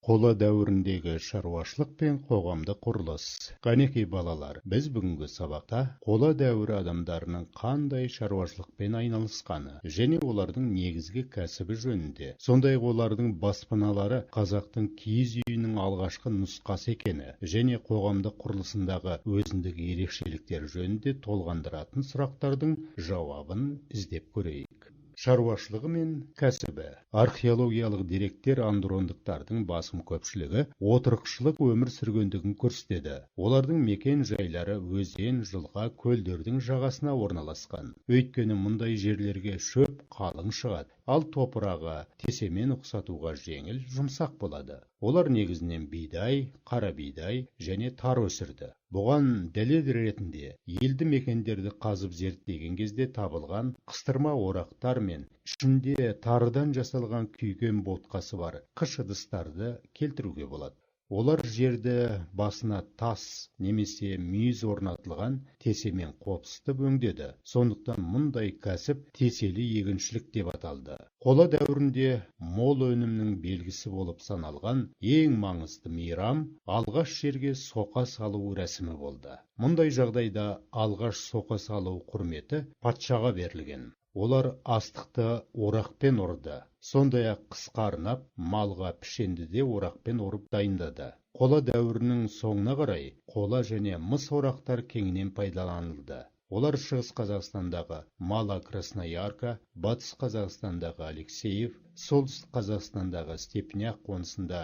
Қола дәуіріндегі шаруашылық пен қоғамдық құрылыс. Қанекей балалар, біз бүгінгі сабақта қола дәуірі адамдарының қандай шаруашылықпен айналысқаны және олардың негізгі кәсібі жөнінде, сондай-ақ олардың баспаналары қазақтың киіз үйінің алғашқы нұсқасы екені және қоғамдық құрылысындағы өзіндік ерекшеліктер жөнінде толғандыратын сұрақтардың жауабын іздеп көрейік. Шаруашылығы мен кәсібі. Археологиялық деректер андрондықтардың басым көпшілігі отырықшылық өмір сүргендігін көрсетеді. Олардың мекен жайлары өзен, жылға, көлдердің жағасына орналасқан. Өйткені мұндай жерлерге шөп қалың шығады, ал топырағы тесемен ұқсатуға жеңіл, жұмсақ болады. Олар негізінен бидай, қара бидай және тар өсірді. Бұған дәлел ретінде елді мекендерді қазып зерттеген кезде табылған қыстырма орақтар мен ішінде тарыдан жасалған күйген ботқасы бар қыш ыдыстарды келтіруге болады. Олар жерді басына тас немесе мүйіз орнатылған тесемен қопсытып өңдеді. Сондықтан мұндай кәсіп теселі егіншілік деп аталды. Қола дәуірінде мол өнімнің белгісі болып саналған ең маңызды мейрам алғаш жерге соқа салу рәсімі болды. Мұндай жағдайда алғаш соқа салу құрметі патшаға берілген. Олар астықты орақпен ұрды. Сондай-ақ қысқа арнап, малға пішенді де орақпен ұрып дайындады. Қола дәуірінің соңына қарай қола және мыс орақтар кеңінен пайдаланылды. Олар Шығыс Қазақстандағы Мала Красноярка, Батыс Қазақстандағы Алексеев, Солтүстік Қазақстандағы Степняк қонысында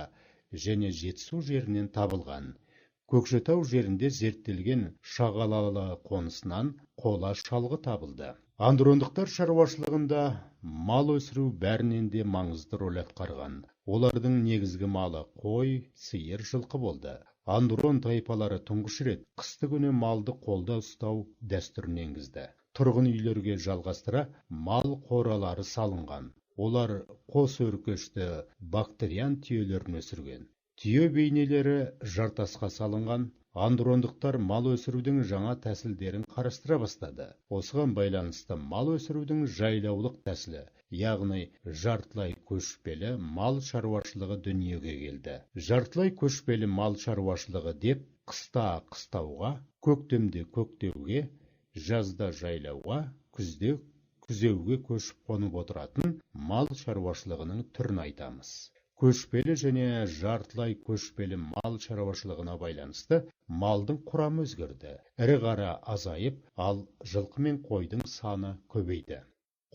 және Жетісу жерінен табылған. Көкшетау жерінде зерттелген Шағалалы қонысынан қола шалғы табылды. Андрондықтар шаруашылығында мал өсіру бәрінен де маңызды рөл атқарған. Олардың негізгі малы қой, сиыр, жылқы болды. Андрон тайпалары тұңғыш рет қысты күні малды қолда ұстау дәстүрін енгізді. Тұрғын үйлерге жалғастыра мал қоралары салынған. Олар қос өркешті бактериан түйелерін өсірген. Түйе бейнелері жартасқа салынған. Андрондықтар мал өсірудің жаңа тәсілдерін қарастыра бастады. Осыған байланысты мал өсірудің жайлаулық тәсілі, яғни жартылай көшпелі мал шаруашылығы дүниеге келді. Жартылай көшпелі мал шаруашылығы деп қыста қыстауға, көктемде көктеуге, жазда жайлауға, күзде күзеуге көшіп қонып отыратын мал шаруашылығының түрін айтамыз. Көшпелі және жартылай көшпелі мал шаруашылығына байланысты малдың құрамы өзгерді. Ірі қара азайып, ал жылқы мен қойдың саны көбейді.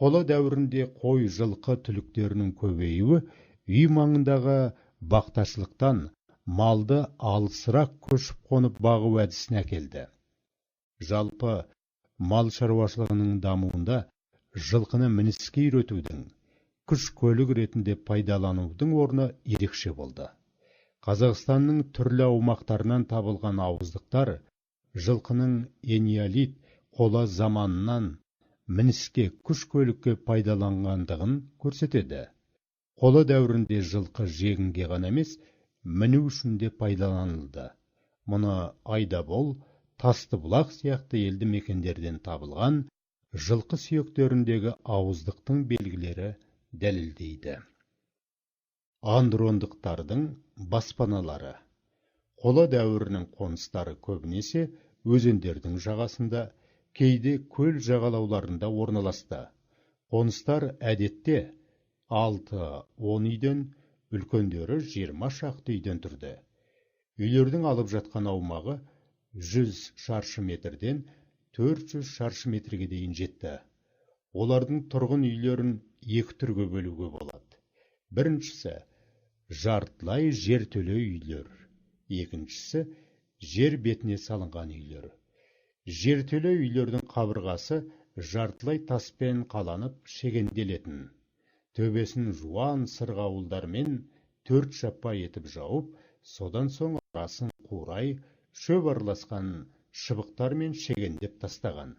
Қола дәуірінде қой, жылқы түліктерінің көбеюі үй маңындағы бақташылықтан малды алысырақ көшіп қонып бағу әдісіне әкелді. Жалпы мал шаруашылығының дамуында жылқыны мініске үйретудің, күш көлік ретінде пайдаланудың орны ерекше болды. Қазақстанның түрлі аумақтарынан табылған ауыздықтар жылқының энеолит қола заманынан мініске, күш көлікке пайдаланғандығын көрсетеді. Қола дәуірінде жылқы жегінге ғана емес, міну үшін де пайдаланылды. Мұны Айдабол, Тастыбұлақ сияқты елді мекендерден табылған жылқы сүйектеріндегі ауыздықтың белгілері дәлелдейді. Андрондықтардың баспаналары. Қола дәуірінің қоныстары көбінесе өзендердің жағасында, кейде көл жағалауларында орналасты. Қоныстар әдетте 6-10 үйден, үлкендері 20 шақты үйден тұрды. Үйлердің алып жатқан аумағы 100 шаршы метрден 400 шаршы метрге дейін жетті. Олардың тұрғын үйлерін екі түрге бөлуге болады. Біріншісі жартылай жертөле үйлер, екіншісі жер бетіне салынған үйлер. Жертөле үйлердің қабырғасы жартылай таспен қаланып шегенделетін. Төбесін жуан сырғауылдармен 4 жаппа етіп жауып, содан соң арасын қурай, шөп араласқан шыбықтармен шегендеп тастаған.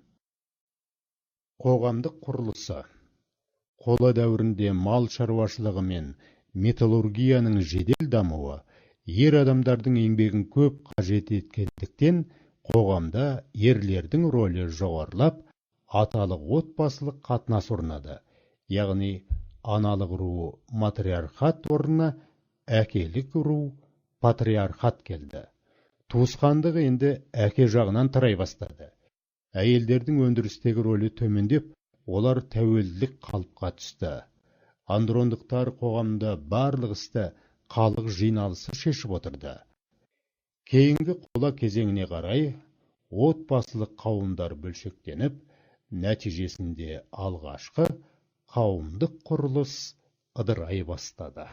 Қоғамдық құрылысы. Қола дәуірінде мал шаруашылығы мен металлургияның жедел дамуы ер адамдардың еңбегін көп қажет еткендіктен қоғамда ерлердің рөлі жоғарылап, аталық отбасылық қатынас орнады. Яғни аналық ру матриархат орнына әкелік ру патриархат келді. Туысқандық енді әке жағынан тарай бастады. Әйелдердің өндірістегі рөлі төмендеп, олар тәуелділік қалыпқа түсті. Андрондықтар қоғамда барлық істі халық жиналысы шешіп отырды. Кейінгі қола кезеңіне қарай отбасылық қауымдар бөлшектеніп, нәтижесінде алғашқы қауымдық құрылыс ыдырай бастады.